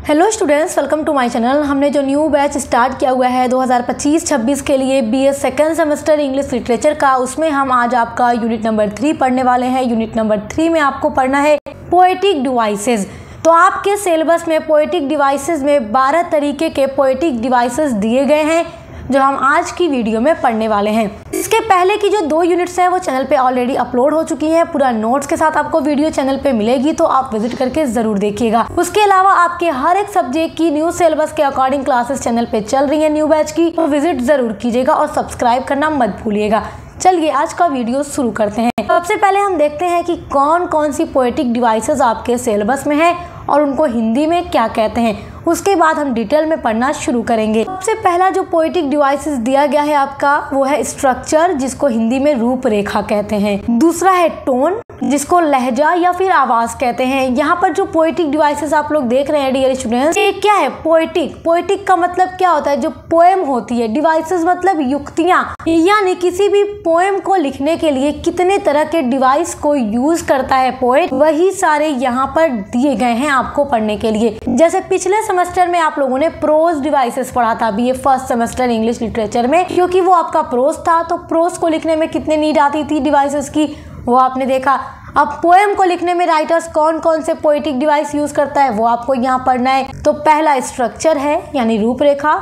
Hello students, welcome to my channel. हमने जो new batch start किया हुआ है 2025-26 के लिए BA second semester English literature का, उसमें हम आज आपका यूनिट नंबर 3 पढ़ने वाले हैं। यूनिट नंबर 3 में आपको पढ़ना है पोएटिक डिवाइसेस। तो आपके सिलेबस में पोएटिक डिवाइसेस में 12 तरीके के पोएटिक डिवाइसेस दिए गए हैं जो हम आज की वीडियो में पढ़ने वाले हैं। इसके पहले की जो 2 यूनिट्स हैं वो चैनल पे ऑलरेडी अपलोड हो चुकी हैं। पूरा नोट्स के साथ आपको वीडियो चैनल पे मिलेगी, तो आप विजिट करके जरूर देखिएगा। उसके अलावा आपके हर एक सब्जेक्ट की न्यू सिलेबस के अकॉर्डिंग क्लासेस चैनल पे चल रही है न्यू बैच की, तो विजिट जरूर कीजिएगा और सब्सक्राइब करना मत भूलिएगा। चलिए आज का वीडियो शुरू करते हैं। सबसे पहले हम देखते हैं कि कौन कौन सी पोएटिक डिवाइसेस आपके सिलेबस में है और उनको हिंदी में क्या कहते हैं। उसके बाद हम डिटेल में पढ़ना शुरू करेंगे। सबसे पहला जो पोएटिक डिवाइसेस दिया गया है आपका वो है स्ट्रक्चर, जिसको हिंदी में रूपरेखा कहते हैं। दूसरा है टोन, जिसको लहजा या फिर आवाज कहते हैं। यहाँ पर जो पोएटिक डिवाइसेस आप लोग देख रहे हैं डियर स्टूडेंट्स, ये क्या है? पोएटिक। पोएटिक का मतलब क्या होता है? जो पोएम होती है। डिवाइसेस मतलब युक्तियाँ, यानी किसी भी पोएम को लिखने के लिए कितने तरह के डिवाइस को यूज करता है पोएट, वही सारे यहाँ पर दिए गए हैं आपको पढ़ने के लिए। जैसे पिछले सेमेस्टर में आप लोगों ने प्रोज डिवाइसेस पढ़ा था BA first semester English literature में, क्योंकि वो आपका प्रोज था, तो प्रोज को लिखने में कितने नीड आती थी डिवाइसेस की, वो आपने देखा। अब पोएम को लिखने में राइटर्स कौन कौन से पोएटिक डिवाइस यूज करता है वो आपको यहाँ पढ़ना है। तो पहला स्ट्रक्चर है यानी रूपरेखा,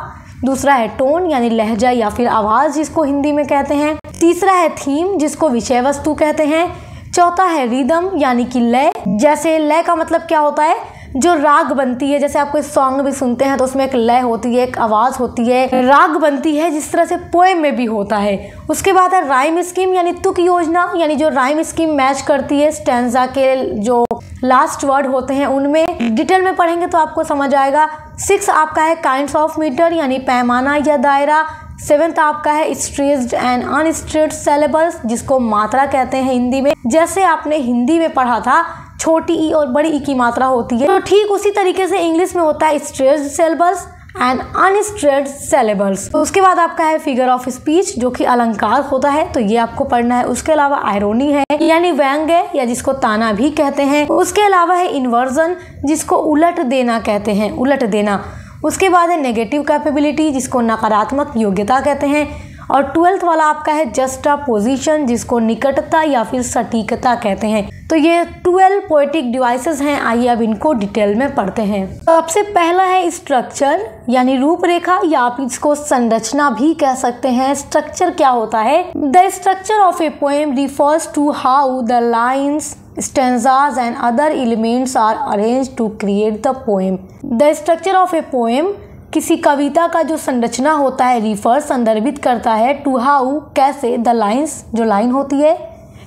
दूसरा है टोन यानी लहजा या फिर आवाज जिसको हिंदी में कहते हैं, तीसरा है थीम जिसको विषय वस्तु कहते हैं, चौथा है रिदम यानी कि लय। जैसे लय का मतलब क्या होता है? जो राग बनती है, जैसे आप कोई सॉन्ग भी सुनते हैं तो उसमें एक लय होती है, एक आवाज होती है, राग बनती है, जिस तरह से पोएम में भी होता है। उसके बाद है राइम स्कीम यानी तुक योजना, यानी जो राइम स्कीम मैच करती है स्टैंजा के जो लास्ट वर्ड होते हैं उनमें। डिटेल में पढ़ेंगे तो आपको समझ आएगा। 6 आपका है काइंड्स ऑफ मीटर यानी पैमाना या दायरा। 7th आपका है स्ट्रेस्ड एंड अनस्ट्रेस्ड सिलेबल्स, जिसको मात्रा कहते हैं हिंदी में। जैसे आपने हिंदी में पढ़ा था छोटी ई और बड़ी ई की मात्रा होती है, तो ठीक उसी तरीके से इंग्लिश में होता है stressed syllables and unstressed syllables. तो उसके बाद आपका है फिगर ऑफ स्पीच, जो कि अलंकार होता है, तो ये आपको पढ़ना है। उसके अलावा आयरोनी है यानी व्यंग्य या जिसको ताना भी कहते हैं। उसके अलावा है इन्वर्जन, जिसको उलट देना कहते हैं, उलट देना। उसके बाद है नेगेटिव कैपेबिलिटी, जिसको नकारात्मक योग्यता कहते हैं। और 12th वाला आपका है जस्टापोजिशन, जिसको निकटता या फिर सटीकता कहते हैं। तो ये 12 पोएटिक डिवाइसेस हैं। आइए अब इनको डिटेल में पढ़ते हैं। तो सबसे पहला है स्ट्रक्चर यानी रूपरेखा, या आप इसको संरचना भी कह सकते हैं। स्ट्रक्चर क्या होता है? The structure of a poem refers to how the lines, stanzas and other elements are arranged to create the poem. The structure of a poem किसी कविता का जो संरचना होता है रिफर संदर्भित करता है टू हाउ कैसे, द लाइन्स जो लाइन होती है,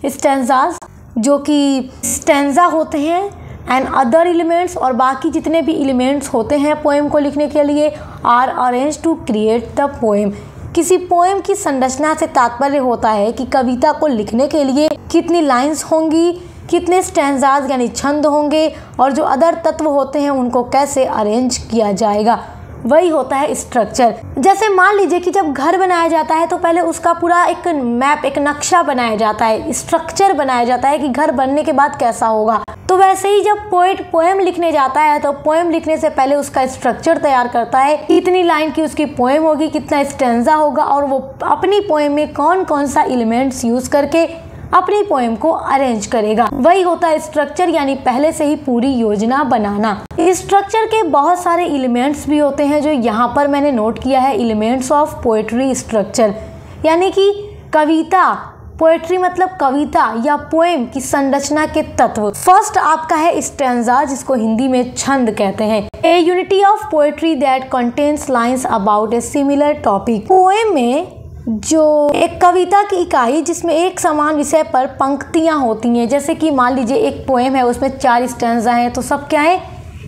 स्टैंजास जो कि स्टैंजा होते हैं, एंड अदर एलिमेंट्स और बाकी जितने भी एलिमेंट्स होते हैं पोएम को लिखने के लिए, or arrange to create the poem. किसी पोएम की संरचना से तात्पर्य होता है कि कविता को लिखने के लिए कितनी लाइन्स होंगी, कितने स्टैंजाज यानी छंद होंगे, और जो अदर तत्व होते हैं उनको कैसे अरेंज किया जाएगा, वही होता है स्ट्रक्चर। जैसे मान लीजिए कि जब घर बनाया जाता है तो पहले उसका पूरा एक मैप, एक नक्शा बनाया जाता है, स्ट्रक्चर बनाया जाता है कि घर बनने के बाद कैसा होगा। तो वैसे ही जब पोएट पोएम लिखने जाता है तो पोएम लिखने से पहले उसका स्ट्रक्चर तैयार करता है, कितनी लाइन की उसकी पोएम होगी, कितना स्टैंजा होगा, और वो अपनी पोएम में कौन कौन सा एलिमेंट्स यूज करके अपनी पोएम को अरेंज करेगा, वही होता है स्ट्रक्चर, यानी पहले से ही पूरी योजना बनाना। स्ट्रक्चर के बहुत सारे एलिमेंट्स भी होते हैं जो यहाँ पर मैंने नोट किया है। एलिमेंट्स ऑफ पोएट्री स्ट्रक्चर यानी कि कविता, पोएट्री मतलब कविता या पोएम की संरचना के तत्व। फर्स्ट आपका है स्टैंजा, जिसको हिंदी में छंद कहते हैं। ए unity of poetry that contains lines about a similar topic. Poem में जो एक कविता की इकाई जिसमें एक समान विषय पर पंक्तियां होती हैं, जैसे कि मान लीजिए एक पोएम है उसमें 4 स्टैंजा हैं, तो सब क्या है?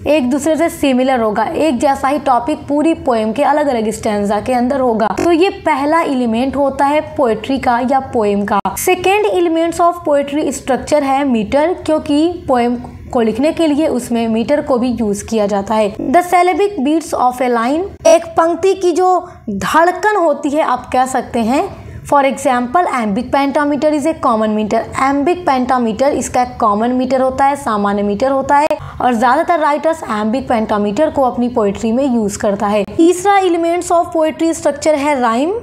एक दूसरे से सिमिलर होगा, एक जैसा ही टॉपिक पूरी पोएम के अलग अलग स्टैंजा के अंदर होगा। तो ये पहला एलिमेंट होता है पोएट्री का या पोएम का। Second elements of poetry structure है मीटर, क्योंकि पोएम को लिखने के लिए उसमें मीटर को भी यूज किया जाता है। The syllabic beats of a line, एक पंक्ति की जो धड़कन होती है आप कह सकते हैं, for example iambic pentameter is a common meter. Iambic pentameter इसका एक कॉमन मीटर होता है, सामान्य मीटर होता है, और ज्यादातर राइटर्स एम्बिक पेंटामीटर को अपनी पोएट्री में यूज करता है। तीसरा एलिमेंट्स ऑफ पोएट्री स्ट्रक्चर है राइम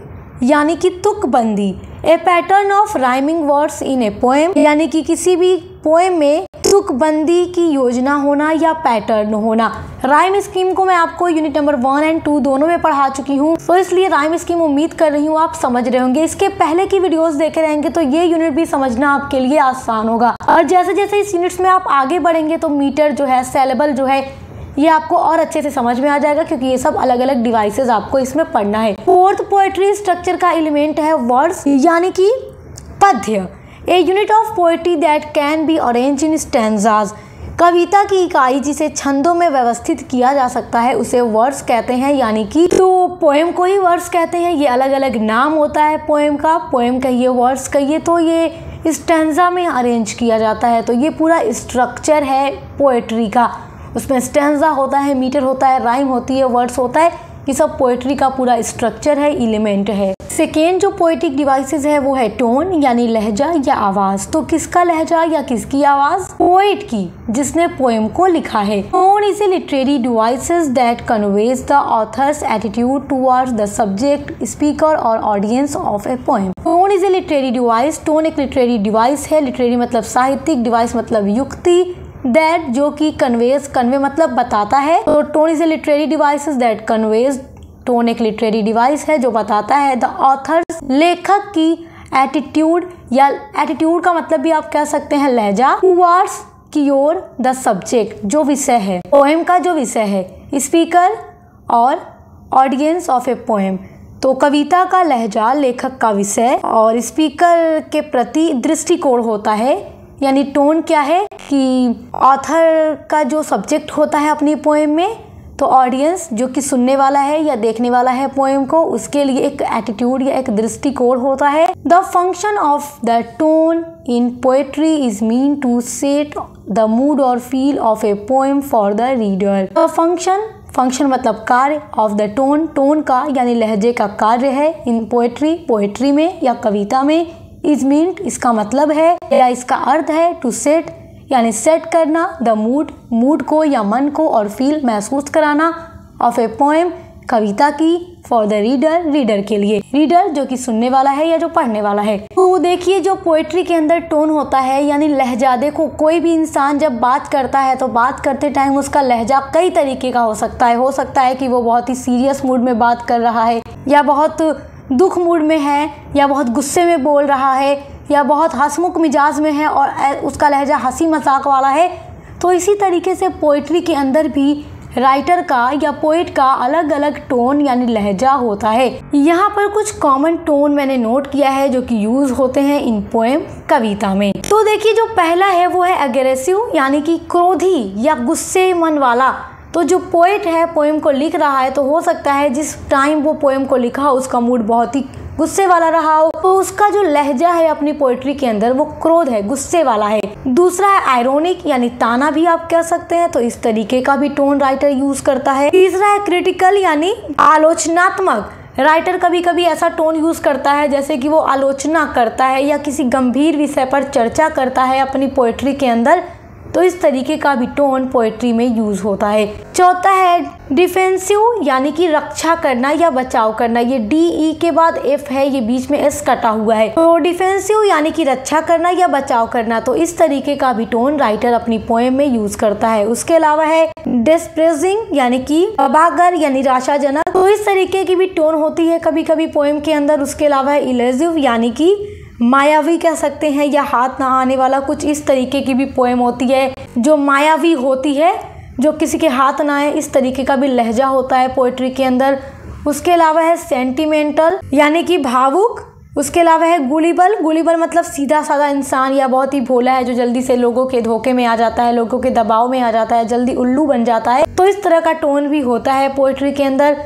यानी कि तुकबंदी। A pattern of rhyming words in a poem यानी कि किसी भी पोएम में तुकबंदी की योजना होना या पैटर्न होना। राइम स्कीम को मैं आपको यूनिट नंबर 1 और 2 दोनों में पढ़ा चुकी हूँ, तो इसलिए राइम स्कीम उम्मीद कर रही हूँ आप समझ रहे होंगे। इसके पहले की वीडियोस देखे रहेंगे तो ये यूनिट भी समझना आपके लिए आसान होगा। और जैसे जैसे इस यूनिट्स में आप आगे बढ़ेंगे तो मीटर जो है, सेलेबल जो है, ये आपको और अच्छे से समझ में आ जाएगा, क्योंकि ये सब अलग अलग डिवाइसेस आपको इसमें पढ़ना है। फोर्थ पोएट्री स्ट्रक्चर का एलिमेंट है वर्ड्स यानी कि पद्य। A unit of poetry that can be arrange in stanzas. कविता की इकाई जिसे छंदों में व्यवस्थित किया जा सकता है उसे वर्ड्स कहते हैं, यानी कि तो पोएम को ही वर्ड्स कहते हैं। ये अलग अलग नाम होता है पोएम का, पोएम कहिए, वर्ड्स कहिए, तो ये स्टैंजा में अरेंज किया जाता है। तो ये पूरा स्ट्रक्चर है पोएट्री का। उसमें स्टैंजा होता है, मीटर होता है, राइम होती है, वर्ड्स होता है। ये सब पोएट्री का पूरा स्ट्रक्चर है, एलिमेंट है। सेकेंड जो पोएटिक डिवाइसेस है वो है टोन यानी लहजा या आवाज। तो किसका लहजा या किसकी आवाज? पोएट की, जिसने पोएम को लिखा है। Tone is a literary devices that conveys the author's attitude towards the subject, speaker और audience of a poem. Tone is a literary device. Tone एक लिटरेरी डिवाइस है। लिटरेरी मतलब साहित्यिक, डिवाइस मतलब युक्ति, दैट जो कि कन्वेज, कन्वे मतलब बताता है। तो tone is a literary devices that conveys. Tone एक लिटरेरी डिवाइस है जो बताता है द ऑथर्स, लेखक की एटीट्यूड, या एटीट्यूड का मतलब भी आप कह सकते हैं लहजा, टुवर्ड्स की ओर, द सब्जेक्ट जो विषय है, पोएम का जो विषय है, स्पीकर और ऑडियंस ऑफ ए पोएम। तो कविता का लहजा, लेखक का विषय और स्पीकर के प्रति दृष्टिकोण होता है। यानी टोन क्या है कि ऑथर का जो सब्जेक्ट होता है अपनी पोएम में, तो ऑडियंस जो कि सुनने वाला है या देखने वाला है पोएम को, उसके लिए एक एटीट्यूड या एक दृष्टिकोण होता है। The function of the tone in poetry is mean to set the mood और feel of a poem for the reader. The function मतलब कार्य, ऑफ द टोन, टोन का यानी लहजे का कार्य है, इन पोएट्री, पोएट्री में या कविता में, इज मीन इसका मतलब है या इसका अर्थ है टू सेट यानी सेट करना, द मूड, मूड को या मन को, और फील महसूस कराना, ऑफ ए पोएम कविता की, फॉर द रीडर रीडर के लिए, रीडर जो कि सुनने वाला है या जो पढ़ने वाला है। तो देखिए जो पोएट्री के अंदर टोन होता है यानी लहजा, देखो कोई भी इंसान जब बात करता है तो बात करते टाइम उसका लहजा कई तरीके का हो सकता है। हो सकता है कि वो बहुत ही सीरियस मूड में बात कर रहा है, या बहुत दुख मूड में है, या बहुत गुस्से में बोल रहा है, या बहुत हंसमुख मिजाज में है और उसका लहजा हंसी मजाक वाला है। तो इसी तरीके से पोएट्री के अंदर भी राइटर का या पोएट का अलग अलग टोन यानी लहजा होता है। यहाँ पर कुछ कॉमन टोन मैंने नोट किया है जो कि यूज होते हैं इन पोएम, कविता में। तो देखिए जो पहला है वो है अग्रेसिव यानी कि क्रोधी या गुस्से मन वाला। तो जो पोएट है पोएम को लिख रहा है, तो हो सकता है जिस टाइम वो पोएम को लिखा उसका मूड बहुत ही गुस्से वाला रहा हो, तो उसका जो लहजा है अपनी पोएट्री के अंदर वो क्रोध है, गुस्से वाला है। दूसरा है आयरोनिक यानी ताना भी आप कह सकते हैं, तो इस तरीके का भी टोन राइटर यूज करता है। तीसरा है क्रिटिकल यानी आलोचनात्मक। राइटर कभी कभी ऐसा टोन यूज करता है जैसे कि वो आलोचना करता है या किसी गंभीर विषय पर चर्चा करता है अपनी पोएट्री के अंदर, तो इस तरीके का भी टोन पोएट्री में यूज होता है। चौथा है डिफेंसिव यानी कि रक्षा करना या बचाव करना। ये डी के बाद एफ है, ये बीच में एस कटा हुआ है। तो डिफेंसिव यानी कि रक्षा करना या बचाव करना, तो इस तरीके का भी टोन राइटर अपनी पोएम में यूज करता है। उसके अलावा है डिस्प्रेसिंग यानी कि अभागर या निराशाजनक, तो इस तरीके की भी टोन होती है कभी कभी पोएम के अंदर। उसके अलावा है इलेजिव यानी कि मायावी कह सकते हैं या हाथ ना आने वाला, कुछ इस तरीके की भी पोएम होती है जो मायावी होती है, जो किसी के हाथ ना आए, इस तरीके का भी लहजा होता है पोएट्री के अंदर। उसके अलावा है सेंटिमेंटल यानी कि भावुक। उसके अलावा है गुलिबल, गुलिबल मतलब सीधा साधा इंसान या बहुत ही भोला है जो जल्दी से लोगों के धोखे में आ जाता है, लोगों के दबाव में आ जाता है, जल्दी उल्लू बन जाता है, तो इस तरह का टोन भी होता है पोएट्री के अंदर।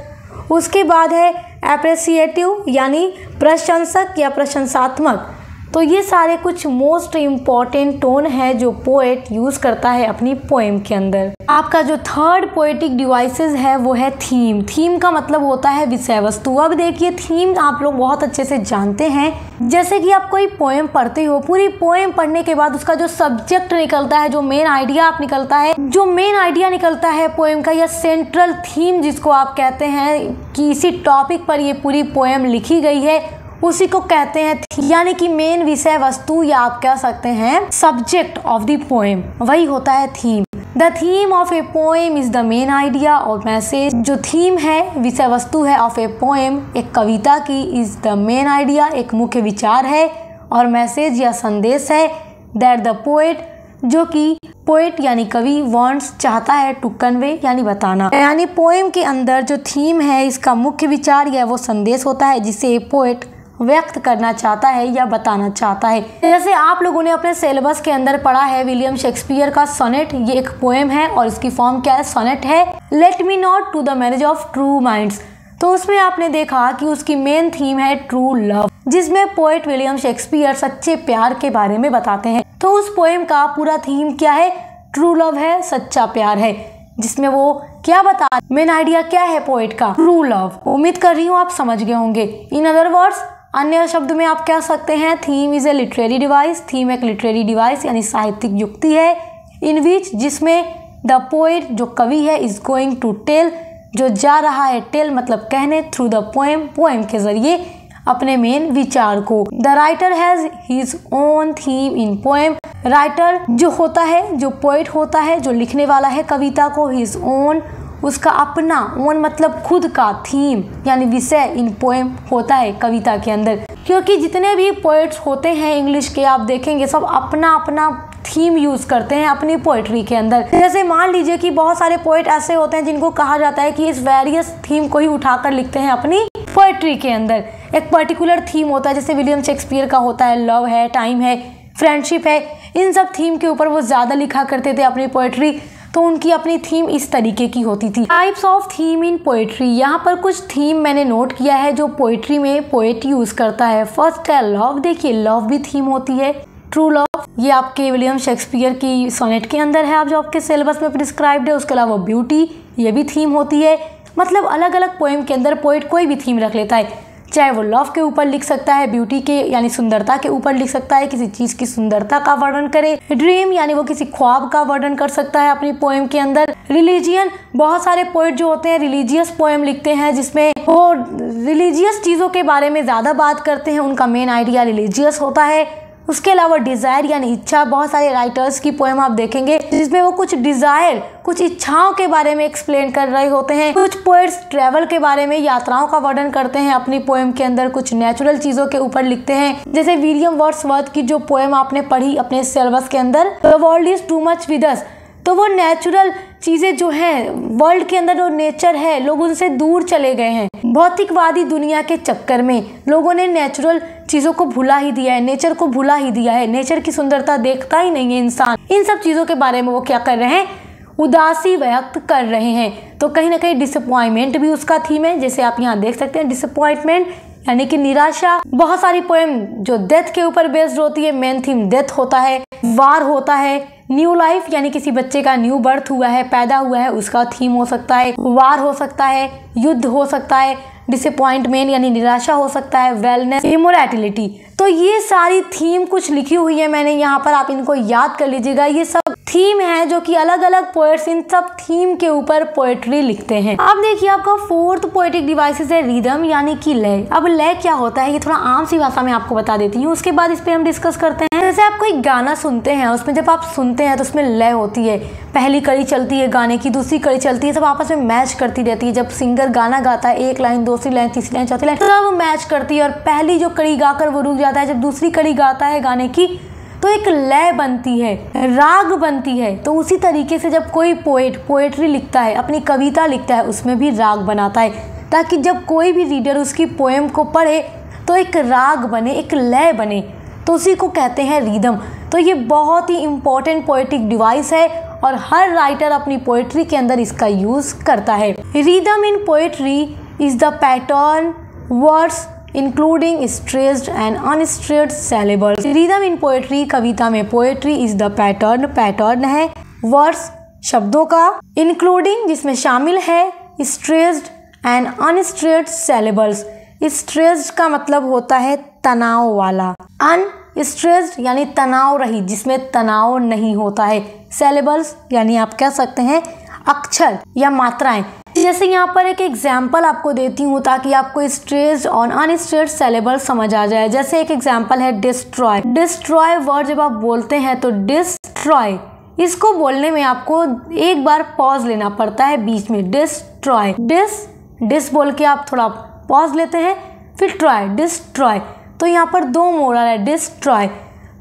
उसके बाद है एप्रिसिएटिव यानी प्रशंसक या प्रशंसात्मक। तो ये सारे कुछ मोस्ट इम्पॉर्टेंट टोन है जो पोएट यूज करता है अपनी पोएम के अंदर। आपका जो थर्ड पोएटिक डिवाइसेस है वो है थीम। थीम का मतलब होता है विषय वस्तु। अब देखिए थीम आप लोग बहुत अच्छे से जानते हैं। जैसे कि आप कोई पोएम पढ़ते हो, पूरी पोएम पढ़ने के बाद उसका जो सब्जेक्ट निकलता है, जो मेन आइडिया आप निकलता है, जो मेन आइडिया निकलता है पोएम का, या सेंट्रल थीम जिसको आप कहते हैं कि इसी टॉपिक पर ये पूरी पोएम लिखी गई है, उसी को कहते हैं यानी कि मेन विषय वस्तु, या आप कह सकते हैं सब्जेक्ट ऑफ द पोएम, वही होता है theme. The theme of a poem is the main idea और मैसेज। जो थीम है, विषय वस्तु है ऑफ ए पोएम, एक कविता की, इज द मेन आइडिया, एक मुख्य विचार है, और मैसेज या संदेश है दैट द पोएट, जो कि पोएट यानी कवि वांट्स चाहता है टू कन्वे यानी बताना। यानी पोएम के अंदर जो थीम है इसका मुख्य विचार या वो संदेश होता है जिसे पोएट व्यक्त करना चाहता है या बताना चाहता है। जैसे आप लोगों ने अपने सिलेबस के अंदर पढ़ा है विलियम शेक्सपियर का सोनेट, ये एक पोएम है और इसकी फॉर्म क्या है, सोनेट है। Let me not to the marriage of true minds, तो उसमें आपने देखा कि उसकी मेन थीम है ट्रू लव, जिसमें पोएट विलियम शेक्सपियर सच्चे प्यार के बारे में बताते हैं। तो उस पोएम का पूरा थीम क्या है, ट्रू लव है, सच्चा प्यार है, जिसमें वो क्या बता, मेन आइडिया क्या है पोएट का, ट्रू लव। उम्मीद कर रही हूँ आप समझ गए होंगे। इन अदर वर्ड्स, अन्य शब्द में आप कह सकते हैं theme is a literary device. Theme एक लिटरेरी डिवाइस यानी साहित्यिक युक्ति है, इन विच, जिसमें द पोएट जो कवि है इज गोइंग टू टेल, जो जा रहा है, टेल मतलब कहने, थ्रू द पोएम, पोएम के जरिए अपने मेन विचार को। The writer has his own theme in poem. Writer जो होता है, जो पोएट होता है, जो लिखने वाला है कविता को, हिज ओन, उसका अपना, ओन मतलब खुद का, थीम यानी विषय इन पोएम होता है कविता के अंदर। क्योंकि जितने भी पोएट्स होते हैं इंग्लिश के, आप देखेंगे सब अपना अपना थीम यूज करते हैं अपनी पोएट्री के अंदर। जैसे मान लीजिए कि बहुत सारे पोएट ऐसे होते हैं जिनको कहा जाता है कि इस वेरियस थीम को ही उठाकर लिखते हैं अपनी पोएट्री के अंदर। एक पर्टिकुलर थीम होता है, जैसे विलियम शेक्सपियर का होता है लव है, टाइम है, फ्रेंडशिप है, इन सब थीम के ऊपर वो ज्यादा लिखा करते थे अपनी पोएट्री, तो उनकी अपनी थीम इस तरीके की होती थी। Types of theme in poetry, यहाँ पर कुछ थीम मैंने नोट किया है जो पोएट्री में पोएट यूज करता है। फर्स्ट है लव। देखिए लव भी थीम होती है, ट्रू लव, ये आपके विलियम शेक्सपियर की सोनेट के अंदर है, आप जो आपके सिलेबस में प्रिस्क्राइब्ड है। उसके अलावा ब्यूटी, ये भी थीम होती है। मतलब अलग अलग पोएम के अंदर पोएट कोई भी थीम रख लेता है, चाहे वो लव के ऊपर लिख सकता है, ब्यूटी के यानी सुंदरता के ऊपर लिख सकता है, किसी चीज की सुंदरता का वर्णन करे, ड्रीम यानी वो किसी ख्वाब का वर्णन कर सकता है अपनी पोएम के अंदर। रिलीजियन, बहुत सारे पोएट जो होते हैं रिलीजियस पोएम लिखते हैं जिसमें वो रिलीजियस चीजों के बारे में ज्यादा बात करते हैं, उनका मेन आइडिया रिलीजियस होता है। उसके अलावा डिजायर यानी इच्छा, बहुत सारे राइटर्स की पोएम आप देखेंगे जिसमें वो कुछ डिजायर, कुछ इच्छाओं के बारे में एक्सप्लेन कर रहे होते हैं। कुछ पोएट्स ट्रैवल के बारे में, यात्राओं का वर्णन करते हैं अपनी पोएम के अंदर, कुछ नेचुरल चीजों के ऊपर लिखते हैं। जैसे विलियम वर्ड्सवर्थ की जो पोएम आपने पढ़ी अपने सिलेबस के अंदर, the world is too much with us, तो वो नेचुरल चीजें जो हैं, वर्ल्ड के अंदर जो नेचर है, लोग उनसे दूर चले गए हैं। भौतिकवादी दुनिया के चक्कर में लोगों ने नेचुरल चीजों को भुला ही दिया है, नेचर को भुला ही दिया है, नेचर की सुंदरता देखता ही नहीं है इंसान। इन सब चीजों के बारे में वो क्या कर रहे हैं, उदासी व्यक्त कर रहे हैं। तो कहीं ना कहीं डिसअपॉइंटमेंट भी उसका थीम है, जैसे आप यहाँ देख सकते हैं, डिसअपॉइंटमेंट यानी कि निराशा। बहुत सारी पोएम जो डेथ के ऊपर बेस्ड होती है, मेन थीम डेथ होता है। वार होता है, न्यू लाइफ यानी किसी बच्चे का न्यू बर्थ हुआ है, पैदा हुआ है, उसका थीम हो सकता है। वार हो सकता है, युद्ध हो सकता है, डिसअपॉइंटमेंट यानी निराशा हो सकता है, वेलनेस, इमोरैलिटी। तो ये सारी थीम कुछ लिखी हुई है मैंने यहाँ पर, आप इनको याद कर लीजिएगा। ये सब थीम है जो कि अलग अलग पोएट्स इन सब थीम के ऊपर पोएट्री लिखते हैं। अब देखिए आपका फोर्थ पोएटिक डिवाइसेस है रिदम यानी कि लय। अब लय क्या होता है ये थोड़ा आम सी भाषा में आपको बता देती हूँ, उसके बाद इस पे हम डिस्कस करते हैं। जैसे आप कोई गाना सुनते हैं, उसमें जब आप सुनते हैं तो उसमें लय होती है, पहली कड़ी चलती है गाने की, दूसरी कड़ी चलती है, सब आपस में मैच करती रहती है। जब सिंगर गाना गाता है, एक लाइन, दूसरी लाइन, तीसरी लाइन, चौथी लाइन, तो सब मैच करती है और पहली जो कड़ी गाकर वो रुक जाता है, जब दूसरी कड़ी गाता है गाने की तो एक लय बनती है, राग बनती है। तो उसी तरीके से जब कोई पोएट पोएट्री लिखता है, अपनी कविता लिखता है, उसमें भी राग बनाता है, ताकि जब कोई भी रीडर उसकी पोएम को पढ़े तो एक राग बने, एक लय बने, तो उसी को कहते हैं रिदम। तो ये बहुत ही इम्पोर्टेंट पोएटिक डिवाइस है और हर राइटर अपनी पोएट्री के अंदर इसका यूज करता है। Rhythm in poetry is the pattern words including stressed and unstressed syllables. Rhythm in poetry, कविता में poetry is the pattern, pattern है वर्ड्स शब्दों का, इंक्लूडिंग जिसमें शामिल है stressed and unstressed syllables. Stressed का मतलब होता है तनाव वाला, अनस्ट्रेस्ड यानी तनाव रहित जिसमें तनाव नहीं होता है, सिलेबल्स यानी आप कह सकते हैं अक्षर या मात्राएं। जैसे यहाँ पर एक एग्जाम्पल आपको देती हूँ ताकि आपको स्ट्रेस्ड और अनस्ट्रेस्ड सिलेबल समझ आ जाए। जैसे एक एग्जाम्पल है डिस्ट्रॉय। डिस्ट्रॉय वर्ड जब आप बोलते हैं तो डिस्ट्रॉय, इसको बोलने में आपको एक बार पॉज लेना पड़ता है बीच में। डिस्ट्रॉय, डिस बोल के आप थोड़ा पॉज लेते हैं, फिर ट्रॉय, डिस्ट्रॉय। तो यहाँ पर दो मोरल है, डिस्ट्रॉय।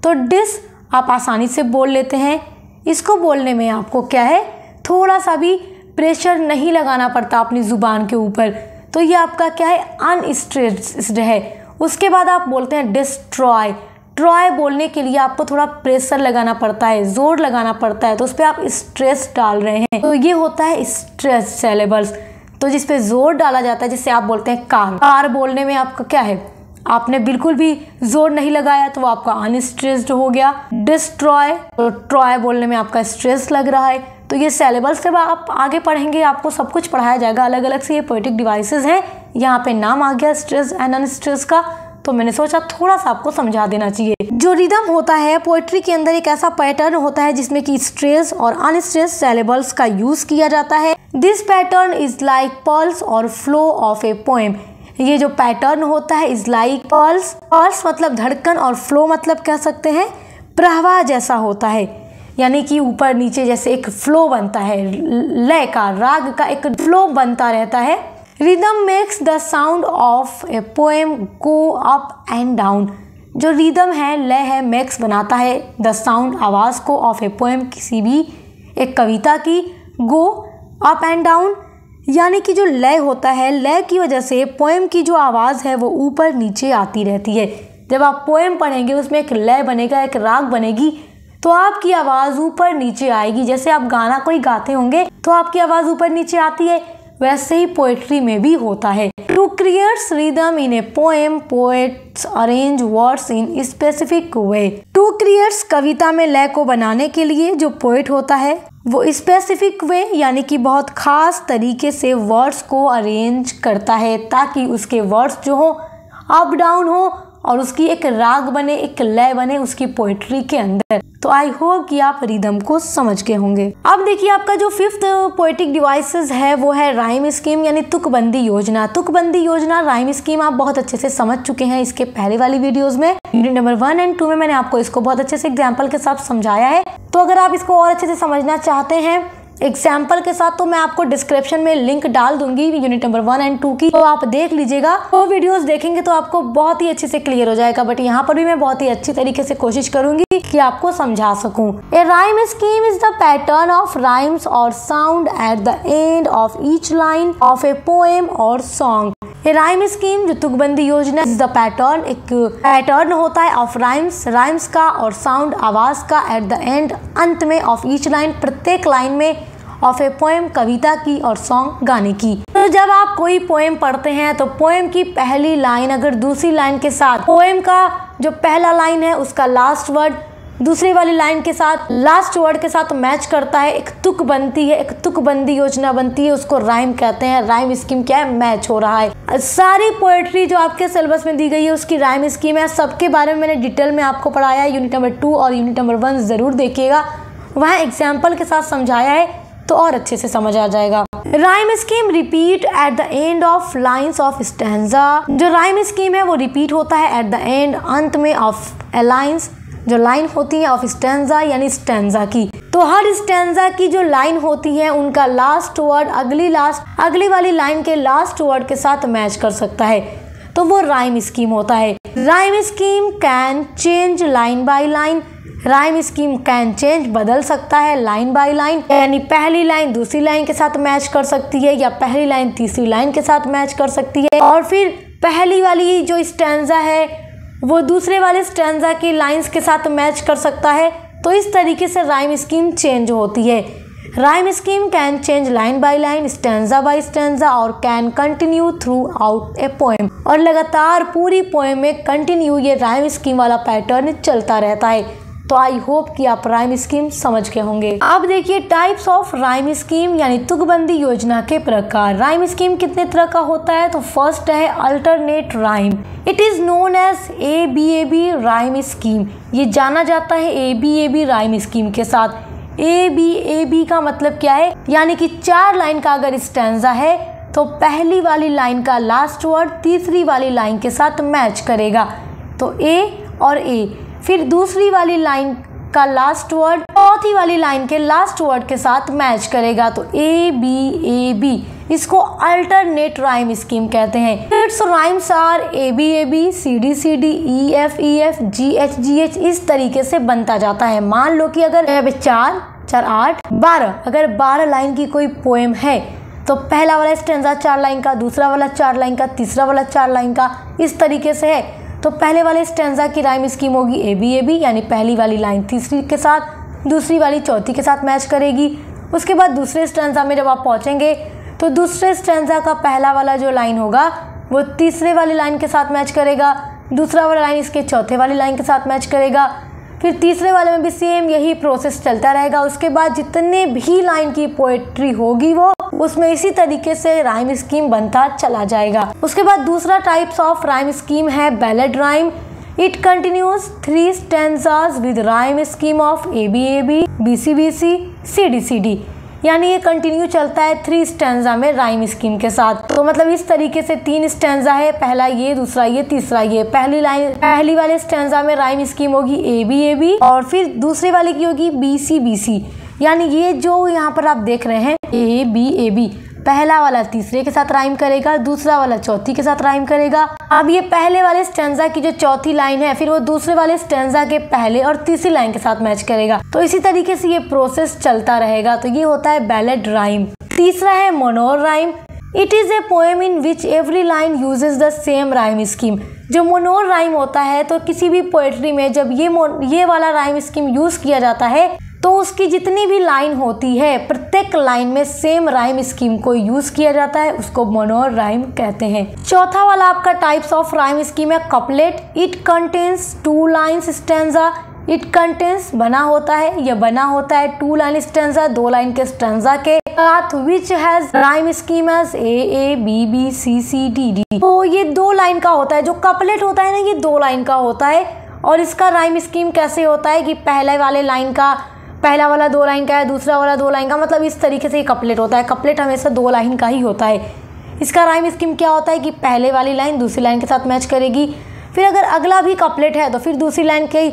तो डिस आप आसानी से बोल लेते हैं, इसको बोलने में आपको क्या है थोड़ा सा भी प्रेशर नहीं लगाना पड़ता अपनी ज़ुबान के ऊपर। तो ये आपका क्या है अनस्ट्रेस्ड है। उसके बाद आप बोलते हैं डिस्ट्रॉय। ट्रॉय बोलने के लिए आपको थोड़ा प्रेशर लगाना पड़ता है, जोर लगाना पड़ता है, तो उस पर आप स्ट्रेस डाल रहे हैं, तो ये होता है स्ट्रेस सिलेबल्स। तो जिस पे जोर डाला जाता है, जिससे आप बोलते हैं कार। कार बोलने में आपका क्या है, आपने बिल्कुल भी जोर नहीं लगाया तो वो आपका अनस्ट्रेस्ड हो गया। डिस्ट्रॉय, तो ट्रॉय बोलने में आपका स्ट्रेस लग रहा है। तो ये सिलेबल्स जब आप आगे पढ़ेंगे आपको सब कुछ पढ़ाया जाएगा, अलग अलग से ये पोएटिक डिवाइसेस हैं। यहाँ पे नाम आ गया स्ट्रेस एंड अनस्ट्रेस का, तो मैंने सोचा थोड़ा सा आपको समझा देना चाहिए। जो रिदम होता है पोएट्री के अंदर एक ऐसा पैटर्न होता है जिसमें कि स्ट्रेस और अनस्ट्रेस सिलेबल्स का यूज किया जाता है। This pattern is like pulse और फ्लो ऑफ ए पोएम। ये जो पैटर्न होता है इज लाइक पल्स, पल्स मतलब धड़कन और फ्लो मतलब कह सकते हैं प्रवाह जैसा होता है, यानी कि ऊपर नीचे जैसे एक फ्लो बनता है, लय का राग का एक फ्लो बनता रहता है। Rhythm makes the sound of a poem go up and down. जो रिदम है, लय है, मेक्स बनाता है द साउंड आवाज़ को, ऑफ ए पोएम किसी भी एक कविता की, गो अप एंड डाउन यानी कि जो लय होता है, लय की वजह से पोएम की जो आवाज़ है वो ऊपर नीचे आती रहती है। जब आप पोएम पढ़ेंगे उसमें एक लय बनेगा, एक राग बनेगी, तो आपकी आवाज़ ऊपर नीचे आएगी। जैसे आप गाना कोई गाते होंगे तो आपकी आवाज़ ऊपर नीचे आती है, वैसे ही पोएट्री में भी होता है। To creates rhythm in a poem, poets arrange words in specific way. To creates कविता में लय को बनाने के लिए जो पोएट होता है वो स्पेसिफिक वे यानी कि बहुत खास तरीके से वर्ड्स को अरेंज करता है ताकि उसके वर्ड्स जो हो अप डाउन हो और उसकी एक राग बने, एक लय बने उसकी पोएट्री के अंदर। तो आई होप कि आप रिदम को समझ गए होंगे। अब देखिए आपका जो फिफ्थ पोएटिक डिवाइसेस है वो है राइम स्कीम यानी तुकबंदी योजना। तुकबंदी योजना राइम स्कीम आप बहुत अच्छे से समझ चुके हैं इसके पहले वाली वीडियोस में। यूनिट नंबर 1 और 2 में मैंने आपको इसको बहुत अच्छे से एग्जाम्पल के साथ समझाया है। तो अगर आप इसको और अच्छे से समझना चाहते हैं एग्जाम्पल के साथ तो मैं आपको डिस्क्रिप्शन में लिंक डाल दूंगी यूनिट नंबर 1 और 2 की, तो आप देख लीजिएगा। वो वीडियोस देखेंगे तो आपको बहुत ही अच्छे से क्लियर हो जाएगा। बट यहाँ पर भी मैं बहुत ही अच्छी तरीके से कोशिश करूंगी कि आपको समझा सकूं। A rhyme scheme is the pattern of rhymes और sound at the end of each line of a poem और सॉन्ग। ए राइम स्कीम जो तुकबंदी योजना इज द पैटर्न, एक पैटर्न होता है ऑफ राइम्स, राइम्स का और साउंड आवाज का, एट द एंड अंत में, ऑफ ईच लाइन प्रत्येक लाइन में, ऑफ ए पोएम कविता की और सॉन्ग गाने की। तो जब आप कोई पोएम पढ़ते हैं तो पोएम की पहली लाइन अगर दूसरी लाइन के साथ, पोएम का जो पहला लाइन है उसका लास्ट वर्ड दूसरी वाली लाइन के साथ, लास्ट वर्ड के साथ मैच करता है, एक तुक बनती है, एक तुकबंदी योजना बनती है, उसको राइम कहते हैं। राइम स्कीम क्या है, मैच हो रहा है। सारी पोएट्री जो आपके सिलेबस में दी गई है उसकी राइम स्कीम है। सबके बारे में मैंने डिटेल में आपको पढ़ाया है। यूनिट नंबर 2 और यूनिट नंबर 1 जरूर देखिएगा, वहाँ एग्जाम्पल के साथ समझाया है तो और अच्छे से समझ आ जाएगा। Rhyme scheme repeat eight the end of lines of stanza. जो राइम स्कीम है वो रिपीट होता है एट द एंड, अंत में, ऑफ ए लाइन्स, जो लाइन होती है ऑफ स्टैंजा यानी स्टैंजा की। तो हर स्टैंजा की जो लाइन होती है उनका लास्ट वर्ड अगली वाली लाइन के लास्ट वर्ड के साथ मैच कर सकता है, तो वो राइम स्कीम होता है। Rhyme scheme can change line by line. Rhyme scheme can change बदल सकता है लाइन बाय लाइन, यानी पहली लाइन दूसरी लाइन के साथ मैच कर सकती है या पहली लाइन तीसरी लाइन के साथ मैच कर सकती है, और फिर पहली वाली जो स्टैंजा है वो दूसरे वाले स्टैंजा की लाइंस के साथ मैच कर सकता है। तो इस तरीके से राइम स्कीम चेंज होती है। Rhyme scheme can change line by line, stanza by stanza और can continue throughout a poem. और लगातार पूरी पोएम में कंटिन्यू ये राइम स्कीम वाला पैटर्न चलता रहता है। तो आई होप कि आप राइम स्कीम समझ गए होंगे। अब देखिए टाइप्स ऑफ राइम स्कीम यानी तुकबंदी योजना के प्रकार। राइम स्कीम कितने तरह का होता है? तो फर्स्ट है alternate rhyme. It is known as ABAB rhyme scheme. ये जाना जाता है ABAB राइम स्कीम के साथ। ABAB का मतलब क्या है? यानी कि 4 लाइन का अगर स्टैंजा है तो पहली वाली लाइन का लास्ट वर्ड तीसरी वाली लाइन के साथ मैच करेगा, तो A और A। फिर दूसरी वाली लाइन का लास्ट वर्ड चौथी वाली लाइन के लास्ट वर्ड के साथ मैच करेगा, तो ABAB। इसको अल्टरनेट राइम स्कीम कहते हैं। Its rhymes are ABAB, CD EF EF GH GH इस तरीके से बनता जाता है। मान लो कि अगर 4 4 8 12 अगर 12 लाइन की कोई पोएम है तो पहला वाला स्टैंजा 4 लाइन का, दूसरा वाला 4 लाइन का, तीसरा वाला 4 लाइन का, इस तरीके से है। तो पहले वाले स्टैंजा की राइम स्कीम होगी ABAB यानी पहली वाली लाइन तीसरी के साथ, दूसरी वाली चौथी के साथ मैच करेगी। उसके बाद दूसरे स्टैंजा में जब आप पहुंचेंगे तो दूसरे स्टैंजा का पहला वाला जो लाइन होगा वो तीसरे वाली लाइन के साथ मैच करेगा, दूसरा वाला लाइन इसके चौथे वाली लाइन के साथ मैच करेगा। फिर तीसरे वाले में भी सेम यही प्रोसेस चलता रहेगा। उसके बाद जितने भी लाइन की पोएट्री होगी वो उसमें इसी तरीके से राइम स्कीम बनता चला जाएगा। उसके बाद दूसरा टाइप्स ऑफ राइम स्कीम है ballad rhyme. It continues 3 stanzas with rhyme scheme of ABAB BCBC CD यानी ये कंटिन्यू चलता है 3 स्टैंजा में राइम स्कीम के साथ। तो मतलब इस तरीके से 3 स्टैंजा है, पहला ये, दूसरा ये, तीसरा ये। पहली वाले स्टैंजा में राइम स्कीम होगी ABAB और फिर दूसरे वाले की होगी BCBC यानी ये जो यहाँ पर आप देख रहे हैं ABAB, पहला वाला तीसरे के साथ राइम करेगा, दूसरा वाला चौथी के साथ राइम करेगा। अब ये पहले वाले स्टैंजा की जो चौथी लाइन है फिर वो दूसरे वाले स्टैंजा के पहले और तीसरी लाइन के साथ मैच करेगा। तो इसी तरीके से ये प्रोसेस चलता रहेगा। तो ये होता है बैलेड राइम। तीसरा है monorhyme. It is a poem in which every line uses the same rhyme scheme. जो मोनोर राइम होता है तो किसी भी पोएट्री में जब ये वाला राइम स्कीम यूज किया जाता है तो उसकी जितनी भी लाइन होती है प्रत्येक लाइन में सेम राइम स्कीम को यूज किया जाता है, उसको मोनोर राइम कहते हैं। चौथा वाला आपका टाइप्स ऑफ राइम स्कीम है couplet. It contains 2 lines stanza. It contains बना होता है, यह बना होता है 2 लाइन स्टैंजा, 2 लाइन के स्टैंजा के साथ which has rhyme scheme as AABB CCD। तो ये 2 लाइन का होता है। जो कपलेट होता है ना ये 2 लाइन का होता है और इसका राइम स्कीम कैसे होता है कि पहले वाले लाइन का पहला वाला 2 लाइन का है, दूसरा वाला 2 लाइन का, मतलब इस तरीके से ये कपलेट होता है। कपलेट हमेशा 2 लाइन का ही होता है। इसका राइम स्कीम क्या होता है कि पहले वाली लाइन दूसरी लाइन के साथ मैच करेगी। फिर अगर अगला भी कपलेट है तो फिर दूसरी लाइन के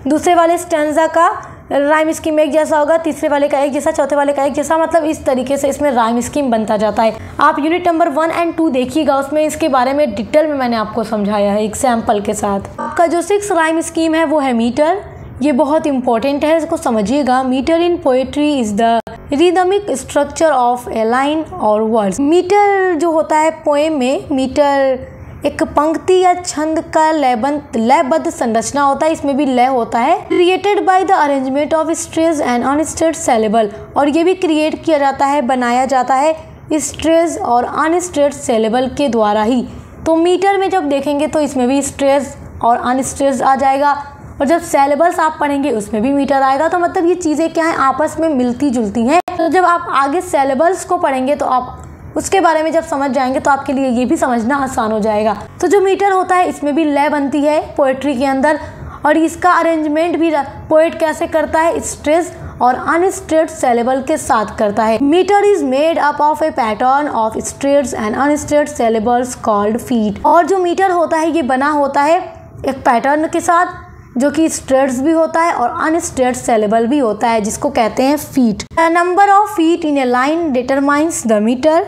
दूसरे वाले स्टैंजा का राइम स्कीम एक जैसा होगा, तीसरे वाले का एक जैसा, चौथे वाले का एक जैसा, मतलब इस तरीके से इसमें राइम स्कीम बनता जाता है। आप यूनिट नंबर 1 और 2 देखिएगा, उसमें इसके बारे में डिटेल में मैंने आपको समझाया है एग्जाम्पल के साथ। आपका जो 6 राइम स्कीम है वो है मीटर। ये बहुत इंपॉर्टेंट है, इसको समझिएगा। Metre in poetry is the rhythmic structure of a line or words. Metre जो होता है पोएम में, मीटर एक पंक्ति या छंद का लयबद्ध संरचना होता है, इसमें भी लय होता है। Created by the arrangement of stress and unstressed syllable, और ये भी क्रिएट किया जाता है, बनाया जाता है स्ट्रेस और अनस्ट्रेस्ड सिलेबल के द्वारा ही। तो मीटर में जब देखेंगे तो इसमें भी स्ट्रेस और अनस्ट्रेस्ड आ जाएगा, और जब सिलेबल्स आप पढ़ेंगे उसमें भी मीटर आएगा। तो मतलब ये चीज़ें क्या हैं, आपस में मिलती जुलती हैं। तो जब आप आगे सिलेबल्स को पढ़ेंगे तो आप उसके बारे में जब समझ जाएंगे तो आपके लिए ये भी समझना आसान हो जाएगा। तो जो मीटर होता है इसमें भी लय बनती है पोएट्री के अंदर, और इसका अरेंजमेंट भी पोएट कैसे करता है, स्ट्रेस और अनस्ट्रेस्ड सिलेबल के साथ करता है। Metre is made up of a pattern of stress and unstressed syllables called feet. और जो मीटर होता है ये बना होता है एक पैटर्न के साथ जो कि स्ट्रेट्स भी होता है और अनस्ट्रेस्ड सिलेबल भी होता है, जिसको कहते हैं feet. Number of feet in a line determines the metre.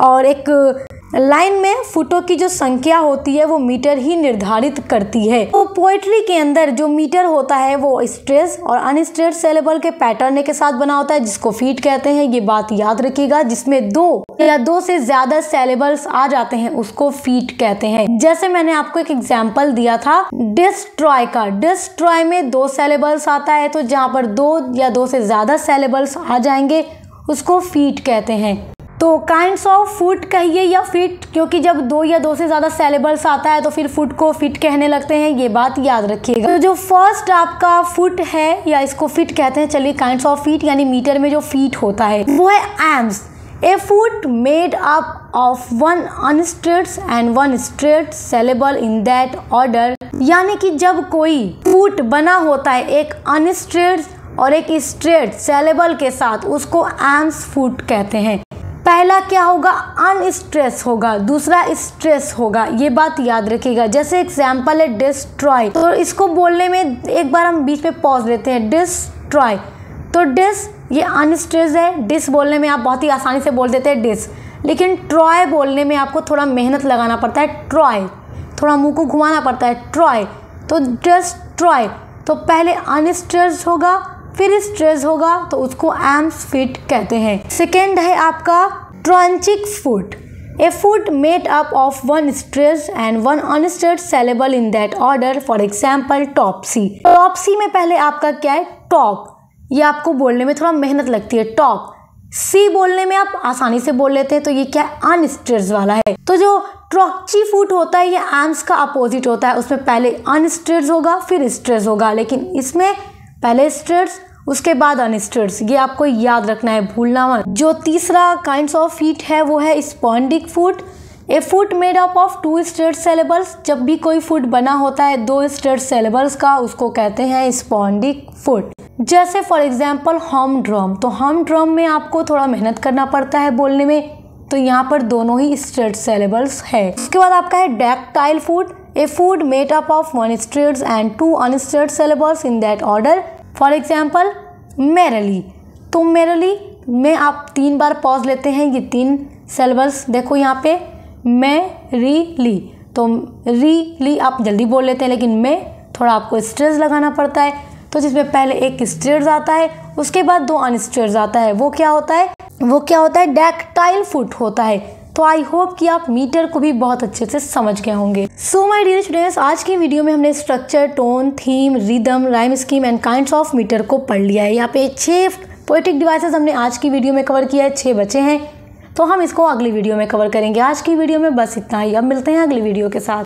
और एक लाइन में फुटों की जो संख्या होती है वो मीटर ही निर्धारित करती है। तो पोएट्री के अंदर जो मीटर होता है वो स्ट्रेस और अनस्ट्रेस्ड सिलेबल के पैटर्न के साथ बना होता है, जिसको फीट कहते हैं। ये बात याद रखिएगा, जिसमें 2 या 2 से ज्यादा सिलेबल्स आ जाते हैं उसको फीट कहते हैं। जैसे मैंने आपको एक एग्जांपल दिया था डिस्ट्रॉय का। डिस्ट्रॉय में 2 सिलेबल्स आता है, तो जहाँ पर 2 या 2 से ज्यादा सिलेबल्स आ जाएंगे उसको फीट कहते हैं। तो काइंड्स ऑफ फूड कहिए या फिट, क्योंकि जब दो या दो से ज़्यादा सिलेबल्स आता है तो फिर फूड को फिट कहने लगते हैं, ये बात याद रखिएगा। तो जो फर्स्ट आपका फुट है या इसको फिट कहते हैं, चलिए काइंड्स ऑफ फीट यानी मीटर में जो फीट होता है वो है iambs. A foot made up of one unstressed and one stressed syllable in that order, यानी कि जब कोई फुट बना होता है एक अनस्ट्रेट और एक स्ट्रेट सिलेबल के साथ, उसको एम्स फुट कहते हैं। पहला क्या होगा, अनस्ट्रेस होगा, दूसरा स्ट्रेस होगा, ये बात याद रखिएगा। जैसे एग्जाम्पल है डिस्ट्रॉय, तो इसको बोलने में एक बार हम बीच में पॉज लेते हैं, डिस्ट्रॉय। तो डिस ये अनस्ट्रेस है, डिस बोलने में आप बहुत ही आसानी से बोल देते हैं डिस, लेकिन ट्रॉय बोलने में आपको थोड़ा मेहनत लगाना पड़ता है, ट्रॉय, थोड़ा मुंह को घुमाना पड़ता है, ट्रॉय। तो डिस्ट्रॉय, तो पहले अनस्ट्रेस होगा फिर स्ट्रेस होगा, तो उसको एम्स फिट कहते हैं। सेकेंड है आपका trochaic foot. A foot made up of one stressed and one unstressed syllable in that order, for example topsy. Topsy में पहले आपका क्या है, टॉप, ये आपको बोलने में थोड़ा मेहनत लगती है, टॉप। सी बोलने में आप आसानी से बोल लेते हैं, तो ये क्या है, अनस्ट्रेस वाला है। तो जो ट्रॉची फुट होता है ये एम्स का अपोजिट होता है, उसमें पहले अनस्ट्रेस होगा फिर स्ट्रेस होगा, लेकिन इसमें पहले स्ट्रेस उसके बाद अनस्ट्रेट्स, ये आपको याद रखना है, भूलना मत। जो तीसरा काइंड्स ऑफ फीट है वो है spondaic foot. A foot made up of two stressed syllables, जब भी कोई फुट बना होता है दो स्ट्रेट सिलेबल्स का, उसको कहते हैं स्पॉन्डिक फुट। जैसे फॉर एग्जाम्पल हम ड्रम, तो हम ड्रम में आपको थोड़ा मेहनत करना पड़ता है बोलने में, तो यहाँ पर दोनों ही स्ट्रेट सिलेबल्स है। उसके बाद आपका है dactyl foot. A foot made up of one stressed and two unstressed syllables in that order, for example merrily. तो मेरली में आप 3 बार पॉज लेते हैं, ये 3 सिलेबल्स देखो यहाँ पे, मेरीली, तो री आप जल्दी बोल लेते हैं, लेकिन में थोड़ा आपको स्ट्रेस लगाना पड़ता है। तो जिसमें पहले एक स्ट्रेस आता है उसके बाद 2 अनस्ट्रेस आता है, वो क्या होता है, डैक्टाइल फुट होता है। तो आई होप कि आप मीटर को भी बहुत अच्छे से समझ गए होंगे। सो माय डियर स्टूडेंट्स, आज की वीडियो में हमने structure, tone, theme, rhythm, rhyme scheme and kinds of metre को पढ़ लिया है। यहाँ पे 6 पोएटिक डिवाइसेस हमने आज की वीडियो में कवर किया है, 6 बचे हैं, तो हम इसको अगली वीडियो में कवर करेंगे। आज की वीडियो में बस इतना ही, अब मिलते हैं अगली वीडियो के साथ।